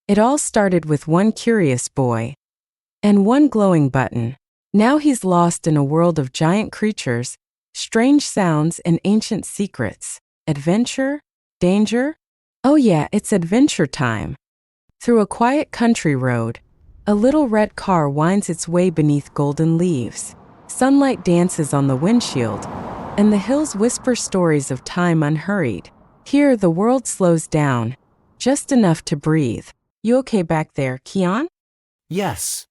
It all started with one curious boy and one glowing button. Now he's lost in a world of giant creatures, strange sounds, and ancient secrets. Adventure? Danger? Oh yeah, it's adventure time. Through a quiet country road, a little red car winds its way beneath golden leaves. Sunlight dances on the windshield, and the hills whisper stories of time unhurried. Here, the world slows down, just enough to breathe. You okay back there, Kian? Yes.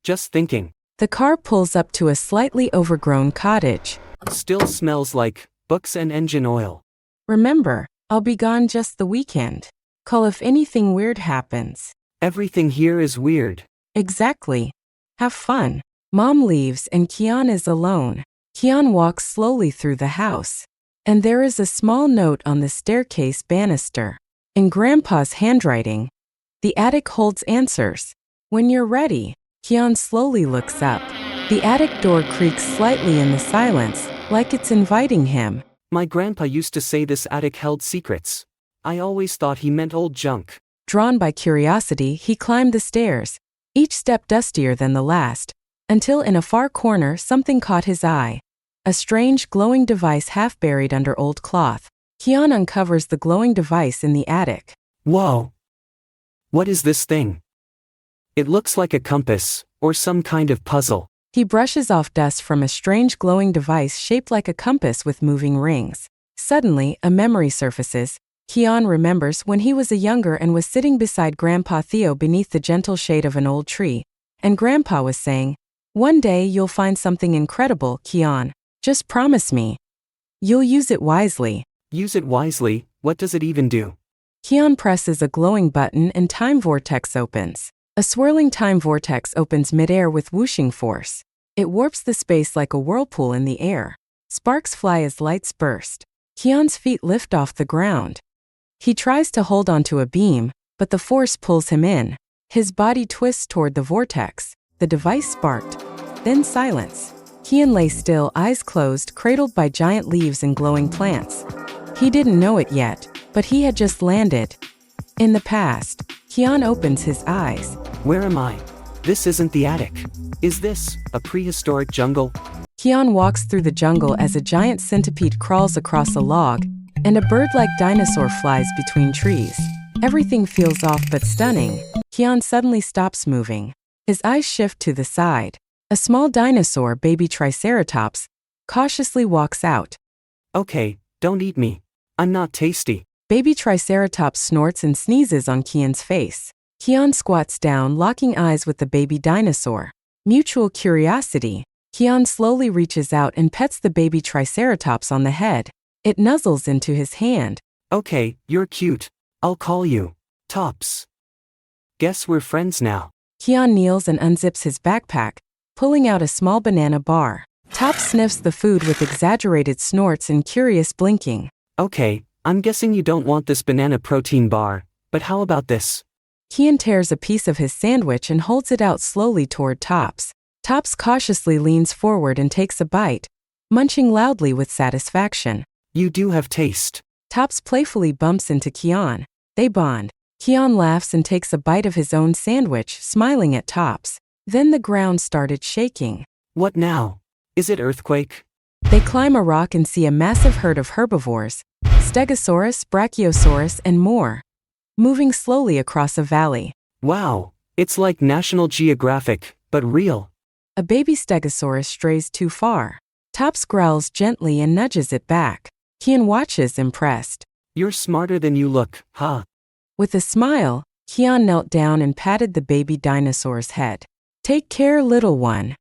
Just thinking. The car pulls up to a slightly overgrown cottage. Still smells like books and engine oil. Remember, I'll be gone just the weekend. Call if anything weird happens. Everything here is weird. Exactly. Have fun. Mom leaves and Kian is alone. Kian walks slowly through the house. And there is a small note on the staircase banister. In Grandpa's handwriting, the attic holds answers. When you're ready, Kian slowly looks up. The attic door creaks slightly in the silence, like it's inviting him. My grandpa used to say this attic held secrets. I always thought he meant old junk. Drawn by curiosity, he climbed the stairs, each step dustier than the last, until in a far corner something caught his eye. A strange glowing device half buried under old cloth. Kian uncovers the glowing device in the attic. Whoa! What is this thing? It looks like a compass, or some kind of puzzle. He brushes off dust from a strange glowing device shaped like a compass with moving rings. Suddenly, a memory surfaces. Kian remembers when he was younger and was sitting beside Grandpa Theo beneath the gentle shade of an old tree. And Grandpa was saying, "One day you'll find something incredible, Kian. Just promise me. You'll use it wisely." Use it wisely? What does it even do? Kian presses a glowing button and time vortex opens. A swirling time vortex opens midair with whooshing force. It warps the space like a whirlpool in the air. Sparks fly as lights burst. Kian's feet lift off the ground. He tries to hold onto a beam, but the force pulls him in. His body twists toward the vortex. The device sparked. Then silence. Kian lay still, eyes closed, cradled by giant leaves and glowing plants. He didn't know it yet, but he had just landed. In the past. Kian opens his eyes. Where am I? This isn't the attic. Is this a prehistoric jungle? Kian walks through the jungle as a giant centipede crawls across a log, and a bird-like dinosaur flies between trees. Everything feels off but stunning. Kian suddenly stops moving. His eyes shift to the side. A small dinosaur, baby Triceratops, cautiously walks out. Okay, don't eat me. I'm not tasty. Baby Triceratops snorts and sneezes on Kian's face. Kian squats down, locking eyes with the baby dinosaur. Mutual curiosity. Kian slowly reaches out and pets the baby Triceratops on the head. It nuzzles into his hand. Okay, you're cute. I'll call you Tops. Guess we're friends now. Kian kneels and unzips his backpack, pulling out a small banana bar. Tops sniffs the food with exaggerated snorts and curious blinking. Okay, I'm guessing you don't want this banana protein bar, but how about this? Kian tears a piece of his sandwich and holds it out slowly toward Tops. Tops cautiously leans forward and takes a bite, munching loudly with satisfaction. You do have taste. Tops playfully bumps into Kian. They bond. Kian laughs and takes a bite of his own sandwich, smiling at Tops. Then the ground started shaking. What now? Is it earthquake? They climb a rock and see a massive herd of herbivores, Stegosaurus, Brachiosaurus, and more, moving slowly across a valley. Wow, it's like National Geographic, but real. A baby Stegosaurus strays too far. Tops growls gently and nudges it back. Kian watches, impressed. You're smarter than you look, huh? With a smile, Kian knelt down and patted the baby dinosaur's head. Take care, little one,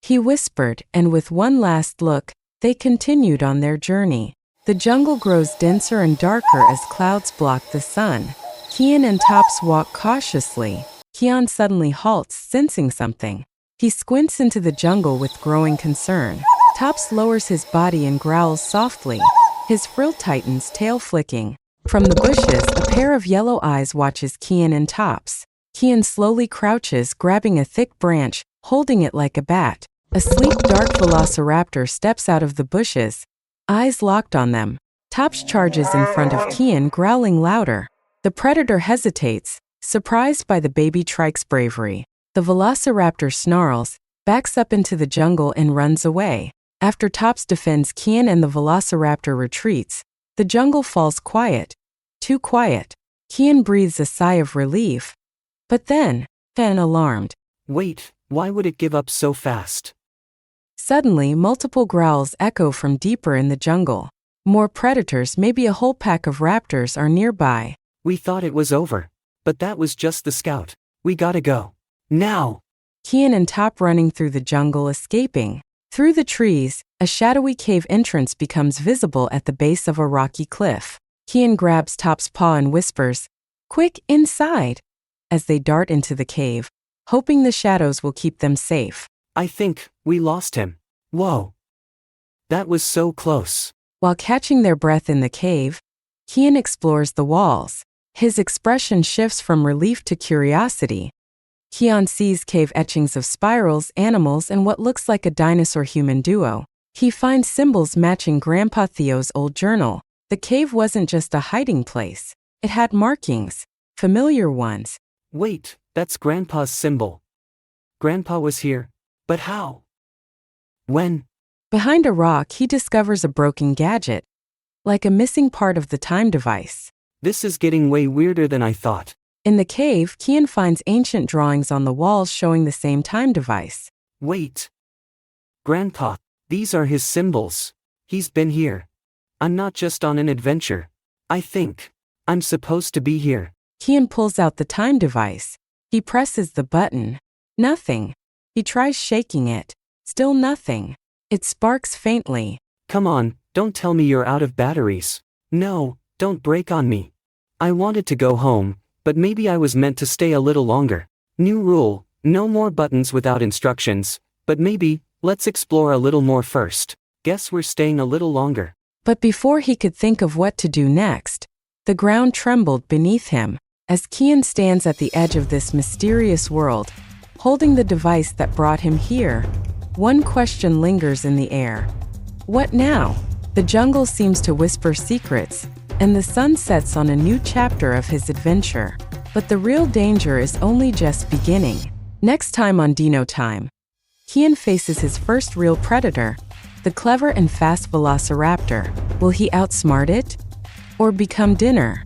he whispered, and with one last look, they continued on their journey. The jungle grows denser and darker as clouds block the sun. Kian and Tops walk cautiously. Kian suddenly halts, sensing something. He squints into the jungle with growing concern. Tops lowers his body and growls softly. His frill tightens, tail flicking. From the bushes, a pair of yellow eyes watches Kian and Tops. Kian slowly crouches, grabbing a thick branch, holding it like a bat. A sleek, dark velociraptor steps out of the bushes, eyes locked on them. Tops charges in front of Kian, growling louder. The predator hesitates, Surprised by the baby trike's bravery, the velociraptor snarls, backs up into the jungle and runs away. After Tops defends Kian and the velociraptor retreats, the jungle falls quiet. Too quiet. Kian breathes a sigh of relief. But then, alarmed. Wait, why would it give up so fast? Suddenly, multiple growls echo from deeper in the jungle. More predators, maybe a whole pack of raptors, are nearby. We thought it was over. But that was just the scout. We gotta go. Now! Kian and Top running through the jungle, escaping. Through the trees, a shadowy cave entrance becomes visible at the base of a rocky cliff. Kian grabs Top's paw and whispers, "Quick, inside!" as they dart into the cave, hoping the shadows will keep them safe. I think we lost him. Whoa. That was so close. While catching their breath in the cave, Kian explores the walls. His expression shifts from relief to curiosity. Kian sees cave etchings of spirals, animals, and what looks like a dinosaur-human duo. He finds symbols matching Grandpa Theo's old journal. The cave wasn't just a hiding place. It had markings, familiar ones. Wait, that's Grandpa's symbol. Grandpa was here. But how? When? Behind a rock, he discovers a broken gadget, like a missing part of the time device. This is getting way weirder than I thought. In the cave, Kian finds ancient drawings on the walls showing the same time device. Wait. Grandpa, these are his symbols. He's been here. I'm not just on an adventure. I think I'm supposed to be here. Kian pulls out the time device. He presses the button. Nothing. He tries shaking it. Still nothing. It sparks faintly. Come on, don't tell me you're out of batteries. No, don't break on me. I wanted to go home, but maybe I was meant to stay a little longer. New rule, no more buttons without instructions, but maybe, let's explore a little more first. Guess we're staying a little longer. But before he could think of what to do next, the ground trembled beneath him. As Kian stands at the edge of this mysterious world, holding the device that brought him here, one question lingers in the air. What now? The jungle seems to whisper secrets, and the sun sets on a new chapter of his adventure. But the real danger is only just beginning. Next time on Dino Time, Kian faces his first real predator, the clever and fast velociraptor. Will he outsmart it? Or become dinner?